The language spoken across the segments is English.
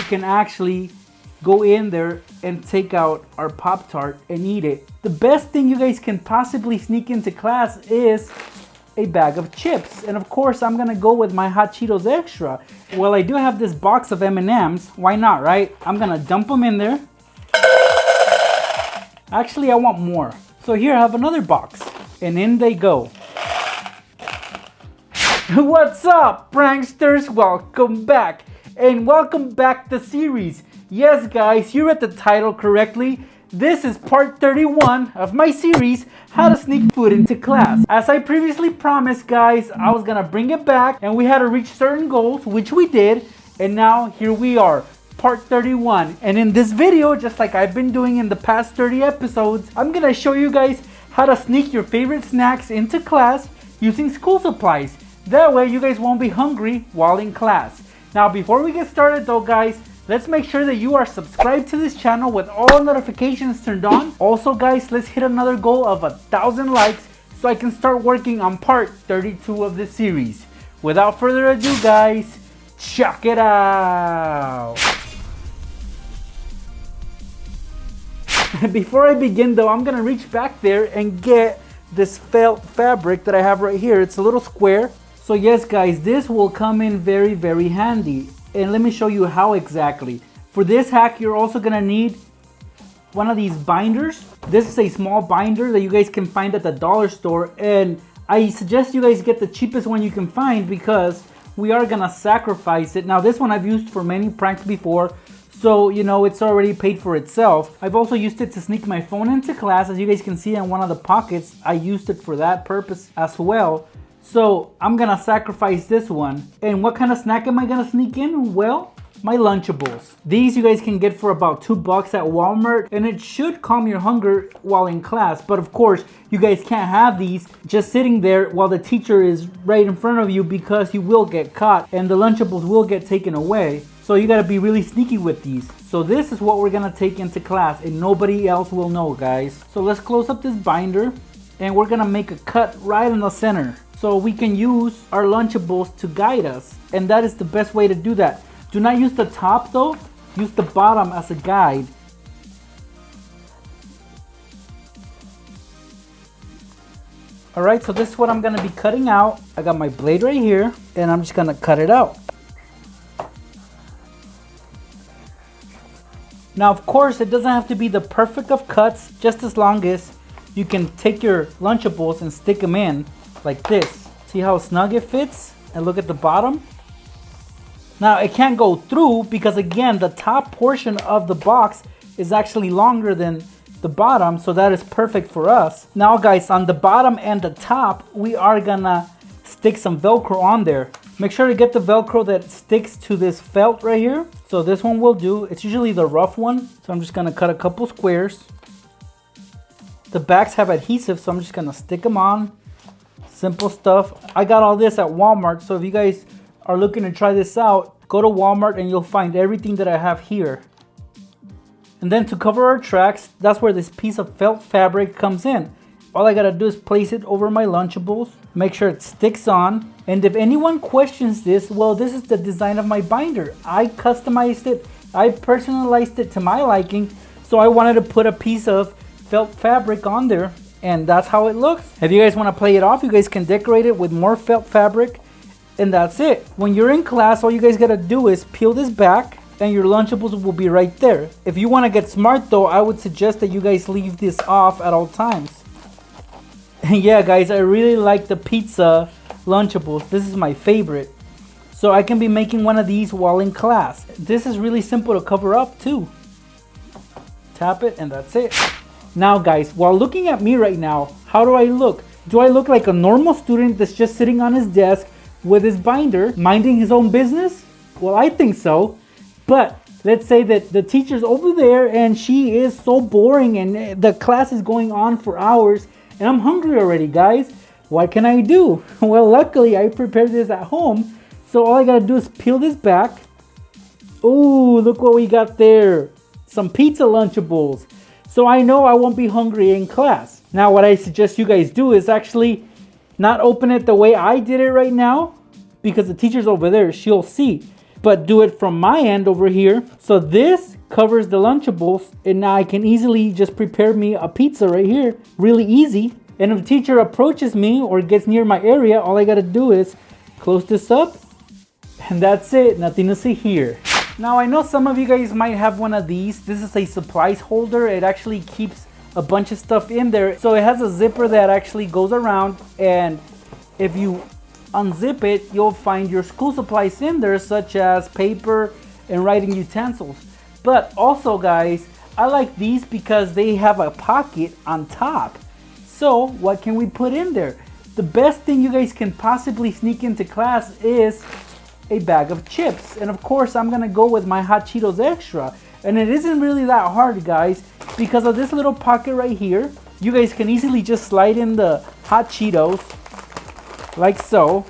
can actually go in there and take out our Pop-Tart and eat it. The best thing you guys can possibly sneak into class is a bag of chips. And of course, I'm gonna go with my Hot Cheetos Extra. Well, I do have this box of M&Ms. Why not, right? I'm gonna dump them in there. Actually, I want more. So here I have another box. And in they go. What's up, pranksters? Welcome back. And welcome back to the series. Yes, guys, you read the title correctly. This is part 31 of my series, How to Sneak Food into Class. As I previously promised, guys, I was gonna bring it back and we had to reach certain goals, which we did. And now here we are, part 31. And in this video, just like I've been doing in the past 30 episodes, I'm gonna show you guys how to sneak your favorite snacks into class using school supplies. That way you guys won't be hungry while in class. Now, before we get started though, guys, let's make sure that you are subscribed to this channel with all notifications turned on. Also, guys, let's hit another goal of 1,000 likes so I can start working on part 32 of this series. Without further ado, guys, check it out. Before I begin though, I'm gonna reach back there and get this felt fabric that I have right here. It's a little square. So yes, guys, this will come in very, very handy. And let me show you how exactly. For this hack, you're also gonna need one of these binders. This is a small binder that you guys can find at the dollar store. And I suggest you guys get the cheapest one you can find because we are gonna sacrifice it. Now this one I've used for many pranks before, so you know it's already paid for itself. I've also used it to sneak my phone into class. As you guys can see in one of the pockets, I used it for that purpose as well. So I'm gonna sacrifice this one. And what kind of snack am I gonna sneak in? Well, my Lunchables. These you guys can get for about $2 at Walmart, and it should calm your hunger while in class. But of course, you guys can't have these just sitting there while the teacher is right in front of you because you will get caught and the Lunchables will get taken away. So you gotta be really sneaky with these. So this is what we're gonna take into class and nobody else will know, guys. So let's close up this binder and we're gonna make a cut right in the center, so we can use our Lunchables to guide us. And that is the best way to do that. Do not use the top though, use the bottom as a guide. Alright, so this is what I'm gonna be cutting out. I got my blade right here and I'm just gonna cut it out. Now of course it doesn't have to be the perfect of cuts, just as long as you can take your Lunchables and stick them in like this. See how snug it fits? And look at the bottom. Now it can't go through because again the top portion of the box is actually longer than the bottom, so that is perfect for us. Now guys, on the bottom and the top we are gonna stick some Velcro on there. Make sure to get the Velcro that sticks to this felt right here. So this one will do. It's usually the rough one, so I'm just gonna cut a couple squares. The backs have adhesive, so I'm just gonna stick them on. Simple stuff. I got all this at Walmart, so if you guys are looking to try this out, go to Walmart and you'll find everything that I have here. And then to cover our tracks, that's where this piece of felt fabric comes in. All I gotta do is place it over my Lunchables, make sure it sticks on. And if anyone questions this, well, this is the design of my binder. I customized it, I personalized it to my liking, so I wanted to put a piece of felt fabric on there, and that's how it looks. If you guys want to play it off, you guys can decorate it with more felt fabric, and that's it. When you're in class, all you guys gotta do is peel this back and your Lunchables will be right there. If you want to get smart though, I would suggest that you guys leave this off at all times. And yeah guys, I really like the pizza Lunchables. This is my favorite. So I can be making one of these while in class. This is really simple to cover up too. Tap it and that's it. Now guys, while looking at me right now, how do I look? Do I look like a normal student that's just sitting on his desk with his binder, minding his own business? Well, I think so. But let's say that the teacher's over there and she is so boring and the class is going on for hours and I'm hungry already, guys. What can I do? Well, luckily I prepared this at home. So all I gotta do is peel this back. Oh, look what we got there. Some pizza Lunchables. So I know I won't be hungry in class. Now what I suggest you guys do is actually not open it the way I did it right now, because the teacher's over there, she'll see. but do it from my end over here. So this covers the Lunchables, and now I can easily just prepare me a pizza right here. Really easy. And if the teacher approaches me or gets near my area, all I gotta do is close this up, and that's it. Nothing to see here. Now I know some of you guys might have one of these. This is a supplies holder. It actually keeps a bunch of stuff in there. So it has a zipper that actually goes around, and if you unzip it, you'll find your school supplies in there, such as paper and writing utensils. But also guys, I like these because they have a pocket on top. So what can we put in there? The best thing you guys can possibly sneak into class is a bag of chips. And of course I'm gonna go with my Hot Cheetos Extra. And it isn't really that hard, guys, because of this little pocket right here. You guys can easily just slide in the Hot Cheetos like so.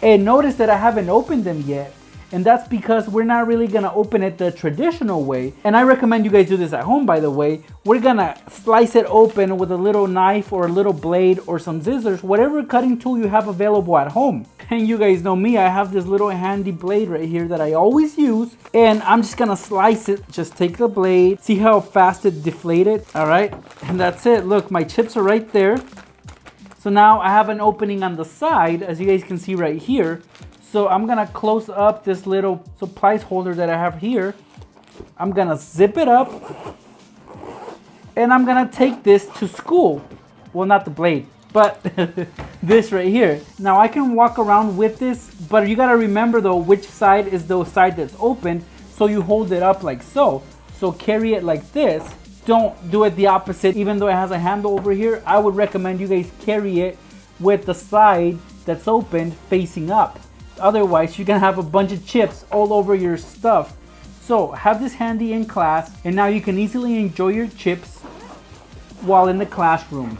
And notice that I haven't opened them yet. And that's because we're not really gonna open it the traditional way. And I recommend you guys do this at home, by the way. We're gonna slice it open with a little knife or a little blade or some scissors, whatever cutting tool you have available at home. And you guys know me, I have this little handy blade right here that I always use. And I'm just gonna slice it. Just take the blade. See how fast it deflated? All right, and that's it. Look, my chips are right there. So now I have an opening on the side, as you guys can see right here. So I'm gonna close up this little supplies holder that I have here. I'm gonna zip it up, and I'm gonna take this to school. Well, not the blade, but this right here. Now I can walk around with this, but you gotta remember though which side is the side that's open. So you hold it up like so. So carry it like this. Don't do it the opposite. Even though it has a handle over here, I would recommend you guys carry it with the side that's open facing up. Otherwise, you're gonna have a bunch of chips all over your stuff. So have this handy in class, and now you can easily enjoy your chips while in the classroom.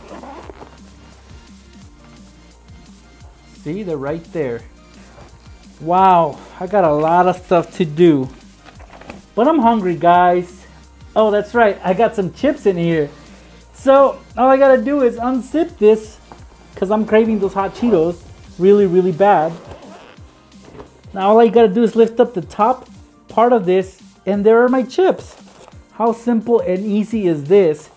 See, they're right there. Wow, I got a lot of stuff to do. But I'm hungry, guys. Oh, that's right, I got some chips in here. So all I gotta do is unzip this, because I'm craving those Hot Cheetos really, really bad. Now all I gotta do is lift up the top part of this, and there are my chips. How simple and easy is this?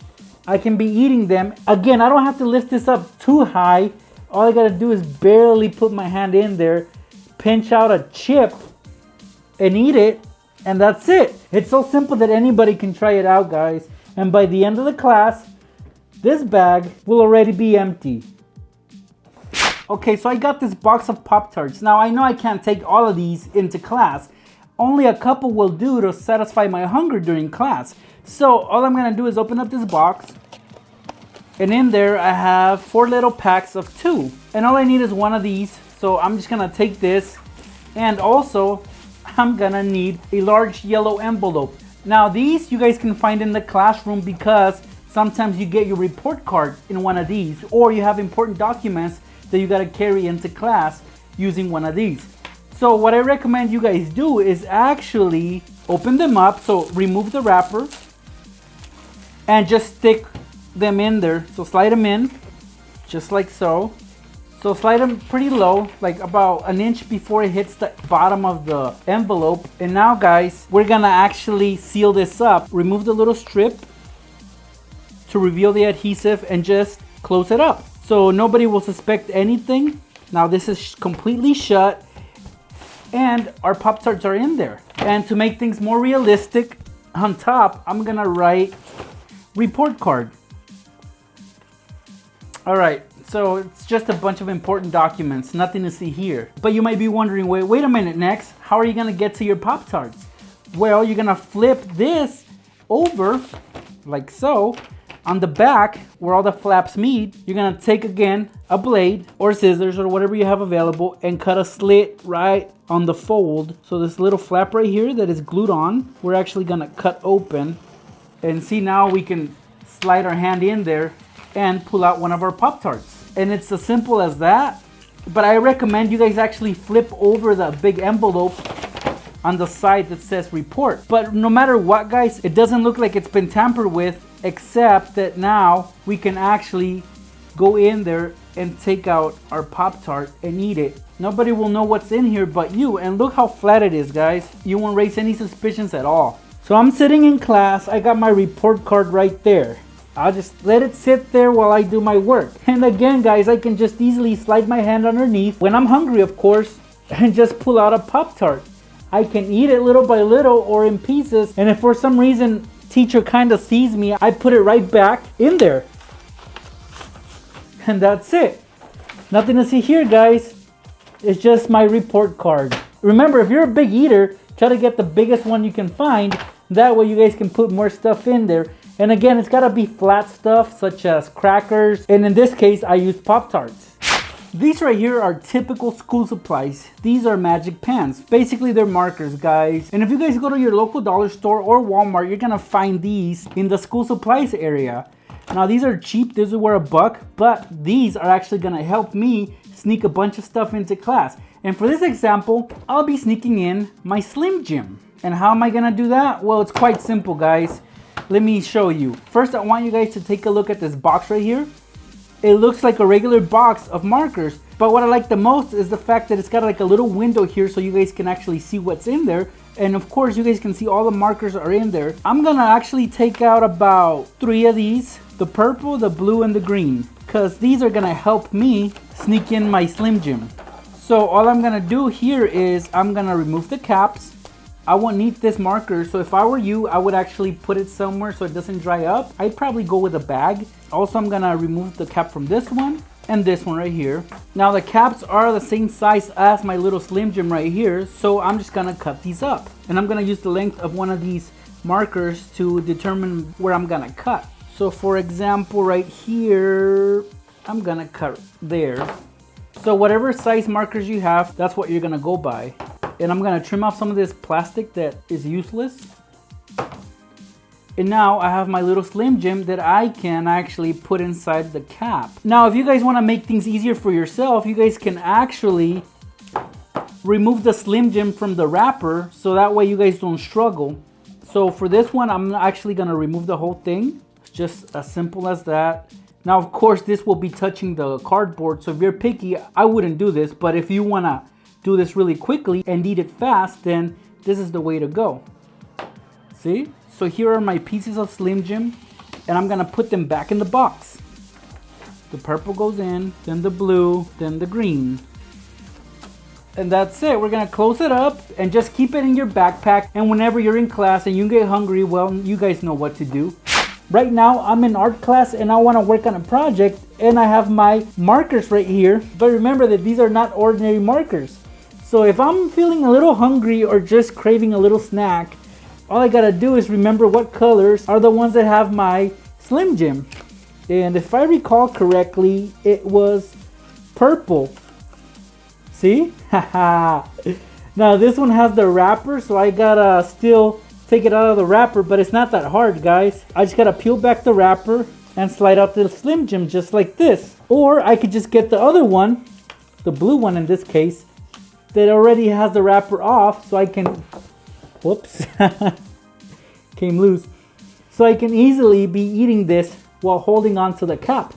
I can be eating them. Again, I don't have to lift this up too high. All I gotta do is barely put my hand in there, pinch out a chip, and eat it, and that's it. It's so simple that anybody can try it out, guys. And by the end of the class, this bag will already be empty. Okay, so I got this box of Pop-Tarts. Now I know I can't take all of these into class. Only a couple will do to satisfy my hunger during class. So all I'm gonna do is open up this box, and in there I have 4 little packs of 2. And all I need is one of these. So I'm just gonna take this, and also I'm gonna need a large yellow envelope. Now these you guys can find in the classroom, because sometimes you get your report card in one of these, or you have important documents that you gotta carry into class using one of these. So what I recommend you guys do is actually open them up. So remove the wrapper and just stick them in there. So slide them in just like so. So slide them pretty low, like about an inch before it hits the bottom of the envelope. And now guys, we're gonna actually seal this up. Remove the little strip to reveal the adhesive and just close it up, so nobody will suspect anything. Now this is completely shut, and our Pop-Tarts are in there. And to make things more realistic, on top, I'm gonna write report card. All right, so it's just a bunch of important documents, nothing to see here. But you might be wondering, wait a minute, Nex, how are you gonna get to your Pop-Tarts? Well, you're gonna flip this over like so. On the back, where all the flaps meet, you're gonna take again a blade or scissors or whatever you have available and cut a slit right on the fold. So this little flap right here that is glued on, we're actually gonna cut open. And see, now we can slide our hand in there and pull out one of our Pop-Tarts. And it's as simple as that. But I recommend you guys actually flip over the big envelope on the side that says report. But no matter what, guys, it doesn't look like it's been tampered with, except that now we can actually go in there and take out our Pop-Tart and eat it. Nobody will know what's in here but you, and look how flat it is, guys. You won't raise any suspicions at all. So I'm sitting in class, I got my report card right there. I'll just let it sit there while I do my work. And again, guys, I can just easily slide my hand underneath, when I'm hungry of course, and just pull out a Pop-Tart. I can eat it little by little or in pieces, and if for some reason teacher kind of sees me, I put it right back in there. And that's it. Nothing to see here, guys. It's just my report card. Remember, if you're a big eater, try to get the biggest one you can find. That way you guys can put more stuff in there. And again, it's gotta be flat stuff such as crackers. And in this case, I use Pop-Tarts. These right here are typical school supplies. These are magic pens. Basically, they're markers, guys. And if you guys go to your local dollar store or Walmart, you're gonna find these in the school supplies area. Now, these are cheap. These were $1, but these are actually gonna help me sneak a bunch of stuff into class. And for this example, I'll be sneaking in my Slim Jim. And how am I gonna do that? Well, it's quite simple, guys. Let me show you. First, I want you guys to take a look at this box right here. It looks like a regular box of markers, but what I like the most is the fact that it's got like a little window here so you guys can actually see what's in there. And of course, you guys can see all the markers are in there. I'm gonna actually take out about 3 of these, the purple, the blue, and the green, because these are gonna help me sneak in my Slim Jim. So all I'm gonna do here is I'm gonna remove the caps. I won't need this marker, so if I were you, I would actually put it somewhere so it doesn't dry up. I'd probably go with a bag. Also, I'm gonna remove the cap from this one and this one right here. Now the caps are the same size as my little Slim Jim right here, so I'm just gonna cut these up. And I'm gonna use the length of one of these markers to determine where I'm gonna cut. So for example, right here, I'm gonna cut there. So whatever size markers you have, that's what you're gonna go by. And I'm gonna trim off some of this plastic that is useless. And now I have my little Slim Jim that I can actually put inside the cap. Now, if you guys wanna make things easier for yourself, you guys can actually remove the Slim Jim from the wrapper so that way you guys don't struggle. So for this one, I'm actually gonna remove the whole thing. It's just as simple as that. Now, of course, this will be touching the cardboard, so if you're picky, I wouldn't do this, but if you wanna do this really quickly and eat it fast, then this is the way to go. See? So here are my pieces of Slim Jim, and I'm gonna put them back in the box. The purple goes in, then the blue, then the green. And that's it. We're gonna close it up and just keep it in your backpack, and whenever you're in class and you get hungry, well, you guys know what to do. Right now, I'm in art class and I wanna work on a project, and I have my markers right here. But remember that these are not ordinary markers. So if I'm feeling a little hungry or just craving a little snack, all I gotta do is remember what colors are the ones that have my Slim Jim. And if I recall correctly, it was purple. See? Haha. Now this one has the wrapper, so I gotta still take it out of the wrapper, but it's not that hard, guys. I just gotta peel back the wrapper and slide out the Slim Jim just like this. Or I could just get the other one, the blue one in this case, that already has the wrapper off, so I can, whoops, came loose. So I can easily be eating this while holding on to the cap.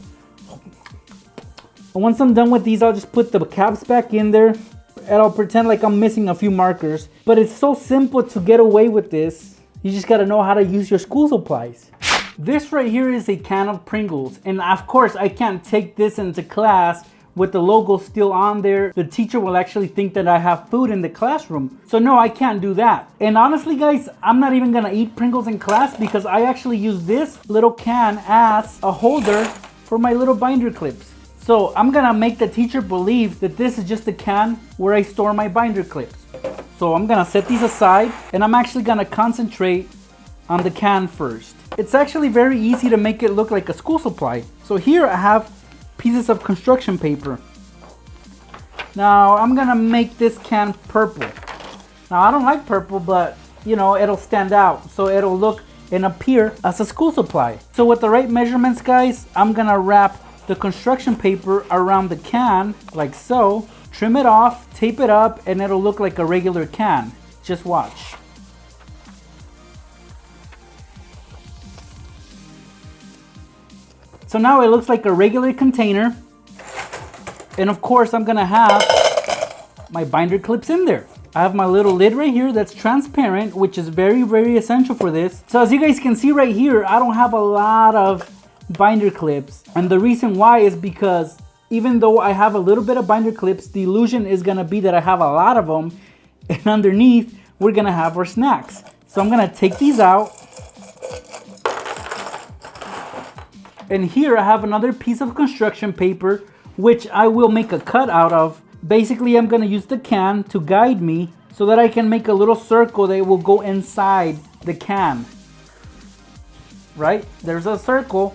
And once I'm done with these, I'll just put the caps back in there, and I'll pretend like I'm missing a few markers. But it's so simple to get away with this. You just gotta know how to use your school supplies. This right here is a can of Pringles, and of course I can't take this into class with the logo still on there. The teacher will actually think that I have food in the classroom. So no, I can't do that. And honestly, guys, I'm not even gonna eat Pringles in class because I actually use this little can as a holder for my little binder clips. So I'm gonna make the teacher believe that this is just a can where I store my binder clips. So I'm gonna set these aside, and I'm actually gonna concentrate on the can first. It's actually very easy to make it look like a school supply. So here I have pieces of construction paper. Now I'm gonna make this can purple. Now I don't like purple, but you know, it'll stand out, so it'll look and appear as a school supply. So with the right measurements, guys, I'm gonna wrap the construction paper around the can like so, trim it off, tape it up, and it'll look like a regular can. Just watch. So now it looks like a regular container. And of course, I'm gonna have my binder clips in there. I have my little lid right here that's transparent, which is very, very essential for this. So as you guys can see right here, I don't have a lot of binder clips. And the reason why is because even though I have a little bit of binder clips, the illusion is gonna be that I have a lot of them. And underneath, we're gonna have our snacks. So I'm gonna take these out. And here I have another piece of construction paper, which I will make a cut out of. Basically, I'm gonna use the can to guide me so that I can make a little circle that will go inside the can. Right? There's a circle.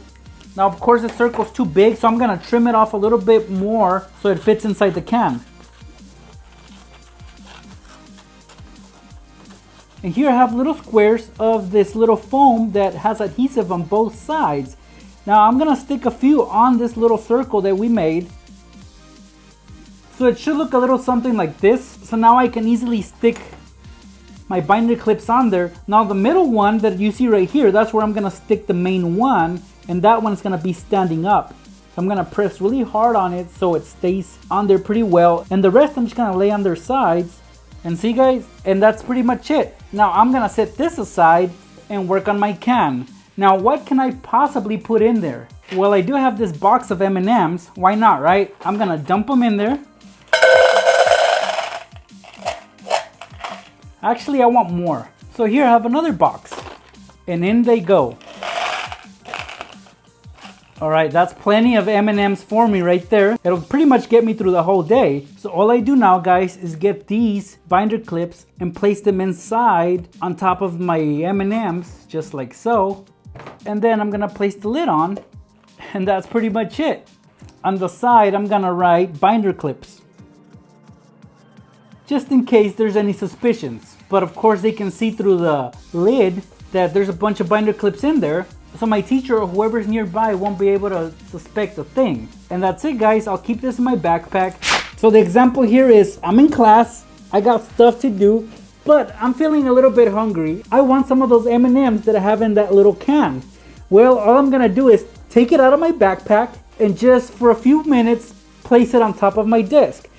Now, of course, the circle's too big, so I'm gonna trim it off a little bit more so it fits inside the can. And here I have little squares of this little foam that has adhesive on both sides. Now, I'm gonna stick a few on this little circle that we made. So it should look a little something like this. So now I can easily stick my binder clips on there. Now the middle one that you see right here, that's where I'm gonna stick the main one, and that one's gonna be standing up. So I'm gonna press really hard on it so it stays on there pretty well. And the rest I'm just gonna lay on their sides. And see guys, and that's pretty much it. Now I'm gonna set this aside and work on my can. Now what can I possibly put in there? Well, I do have this box of M&Ms. Why not, right? I'm gonna dump them in there. Actually, I want more. So here I have another box. And in they go. Alright, that's plenty of M&Ms for me right there. It'll pretty much get me through the whole day. So all I do now, guys, is get these binder clips and place them inside on top of my M&Ms, just like so. And then I'm gonna place the lid on. And that's pretty much it. On the side, I'm gonna write binder clips, just in case there's any suspicions. But of course they can see through the lid that there's a bunch of binder clips in there. So my teacher or whoever's nearby won't be able to suspect a thing. And that's it guys, I'll keep this in my backpack. So the example here is, I'm in class, I got stuff to do, but I'm feeling a little bit hungry. I want some of those M&Ms that I have in that little can. Well, all I'm gonna do is take it out of my backpack and just for a few minutes, place it on top of my desk.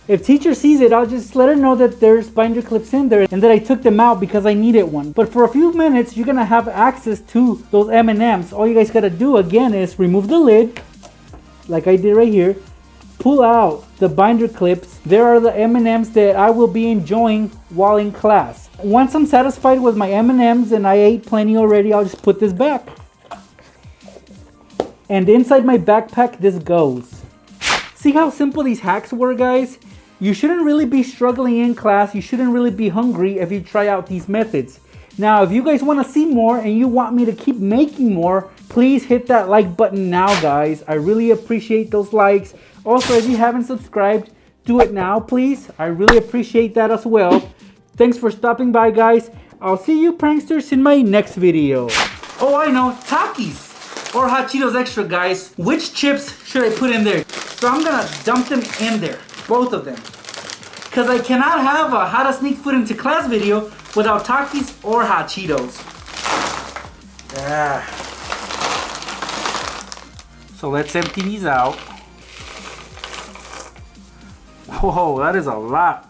If teacher sees it, I'll just let her know that there's binder clips in there and that I took them out because I needed one. But for a few minutes, you're gonna have access to those M&Ms. All you guys gotta do again is remove the lid, like I did right here, pull out the binder clips. There are the M&Ms that I will be enjoying while in class. Once I'm satisfied with my M&Ms and I ate plenty already, I'll just put this back. And inside my backpack, this goes. See how simple these hacks were, guys? You shouldn't really be struggling in class. You shouldn't really be hungry if you try out these methods. Now, if you guys want to see more and you want me to keep making more, please hit that like button now, guys. I really appreciate those likes. Also, if you haven't subscribed, do it now, please. I really appreciate that as well. Thanks for stopping by, guys. I'll see you pranksters in my next video. Oh, I know, Takis or Hot Cheetos Extra, guys. Which chips should I put in there? So I'm gonna dump them in there, both of them. Because I cannot have a how to sneak food into class video without Takis or Hot Cheetos. Yeah. So let's empty these out. Whoa, that is a lot.